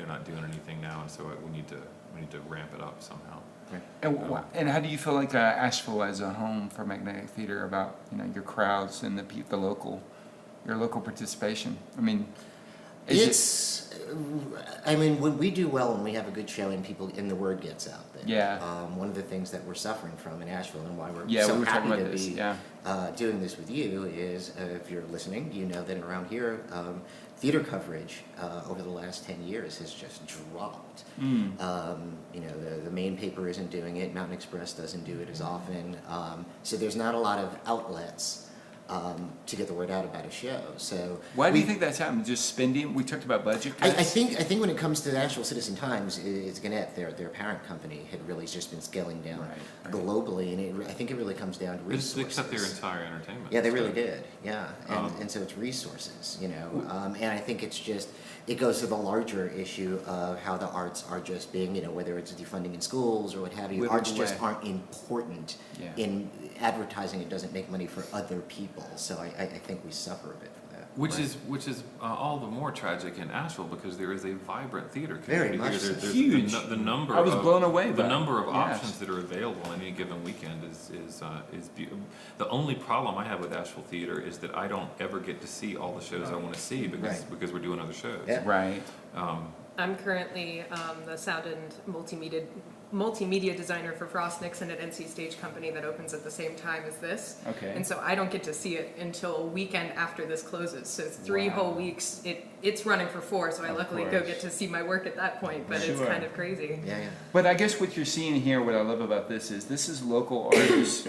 They're not doing anything now, and so we need to ramp it up somehow. Right. And how do you feel like Asheville as a home for Magnetic Theater, about your crowds and your local participation? I mean, when we do well and we have a good show and the word gets out there. Yeah. One of the things that we're suffering from in Asheville and why we're we were happy talking to about this. be doing this with you is, if you're listening, you know that around here, theater coverage over the last 10 years has just dropped. The main paper isn't doing it. Mountain Express doesn't do it as often. So there's not a lot of outlets to get the word out about a show. So why do you think that's happened? Just spending? We talked about budget cuts. I think when it comes to the actual Citizen Times, it's Gannett, their parent company, had really just been scaling down globally, and I think it really comes down to resources. They cut their entire entertainment. Yeah, they really did. Yeah, and so it's resources, and I think it's just. It goes to the larger issue of how the arts are just being, whether it's defunding in schools or what have you, arts just aren't important in advertising. It doesn't make money for other people, so I think we suffer a bit for that. Which is all the more tragic in Asheville because there is a vibrant theater community. Very much so. There's huge. The number. I was blown away by the number of yes. options that are available any given weekend is beautiful. The only problem I have with Asheville theater is that I don't ever get to see all the shows I want to see because we're doing other shows. Yeah. Right. I'm currently the sound and multimedia designer for Frost Nixon at NC Stage Company that opens at the same time as this. Okay. And so I don't get to see it until a weekend after this closes. So it's 3 whole weeks. It's running for 4, so I luckily go get to see my work at that point, but it's kind of crazy. Yeah. But I guess what you're seeing here, what I love about this is local artists,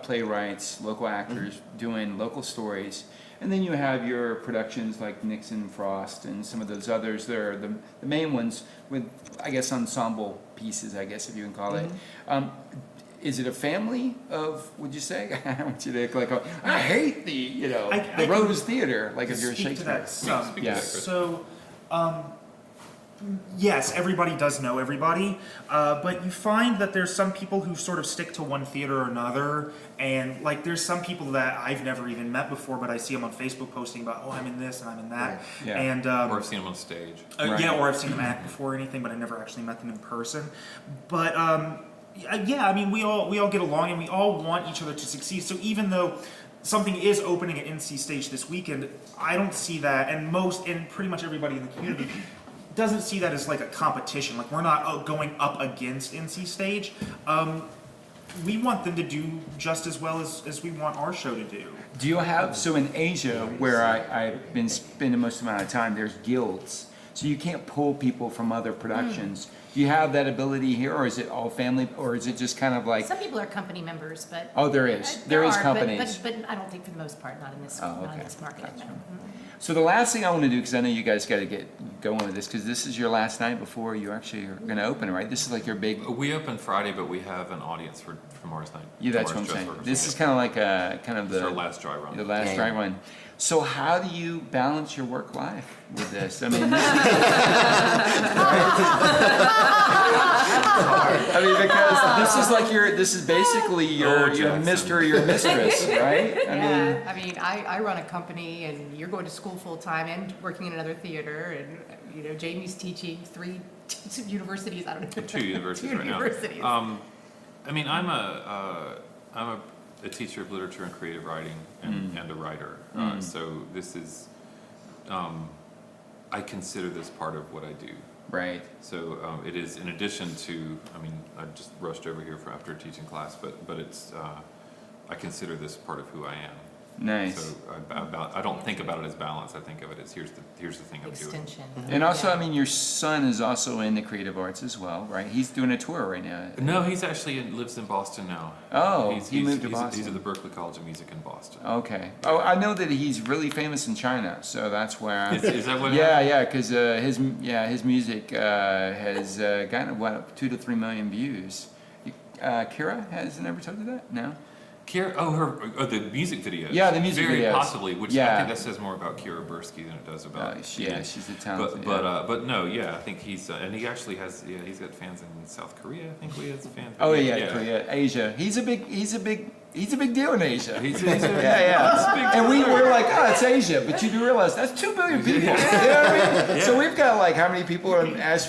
playwrights, local actors doing local stories. And then you have your productions like Nixon, Frost, and some of those others. They're the main ones with, I guess, ensemble pieces, I guess, if you can call it. Is it a family of, would you say? I want you to like, I hate the Rose Theater, like if you're a Shakespeare. So, yes, everybody does know everybody, but you find that there's some people who sort of stick to one theater or another, and like there's some people that I've never even met before, but I see them on Facebook posting about, I'm in this and I'm in that, and or I've seen them on stage. or I've seen them act before or anything, but I never actually met them in person. But I mean, we all get along and we all want each other to succeed. So even though something is opening at NC Stage this weekend, I don't see that, and pretty much everybody in the community doesn't see that as like a competition. Like we're not going up against NC Stage. We want them to do just as well as we want our show to do. Do you have, so in Asia, where I've been spending most amount of time, there's guilds. So you can't pull people from other productions. Do you have that ability here, or is it all family, or is it just kind of like... Some people are company members, but... Oh, there is. There is companies. But I don't think for the most part, not in this market. Gotcha. So the last thing I want to do, because I know you guys got to get going with this, because this is your last night before you actually are going to open, right? This is like your big... We open Friday, but we have an audience for tomorrow's night. Yeah, that's what I'm saying. This is kind of like It's our last dry run. The last dry run. So how do you balance your work life with this? I mean, because this is basically your Mr. or your mistress, right? I mean, I run a company, and you're going to school full time and working in another theater, and Jamie's teaching 3 universities. I don't know. 2 universities right universities. now. I mean, I'm a teacher of literature and creative writing and a writer. So this is, I consider this part of what I do. Right. So it is in addition to, I mean, I just rushed over here after a teaching class, but it's, I consider this part of who I am. Nice. So I don't think about it as balance. I think of it as here's the thing I'm doing. Extension. And also, I mean, your son is also in the creative arts as well, right? He's doing a tour right now. No, he's actually lives in Boston now. Oh, he moved to Boston. He's at the Berklee College of Music in Boston. Okay. Oh, I know that he's really famous in China, so that's where. Is that what? Yeah, because his music has gotten 2 to 3 million views. Kira hasn't ever told you that? No. the music videos. Yeah, the music Very videos. possibly, which I Yeah. think that says more about Kira Bursky than it does about. She's a talented. But no, yeah, I think he's and he actually has he's got fans in South Korea. I think he has fans. Oh yeah, Korea, Asia. He's a big deal in Asia. He's yeah. And we're like, oh, it's Asia, but you do realize that's 2 billion people. You know what I mean? Yeah. So we've got like how many people are in Asheville?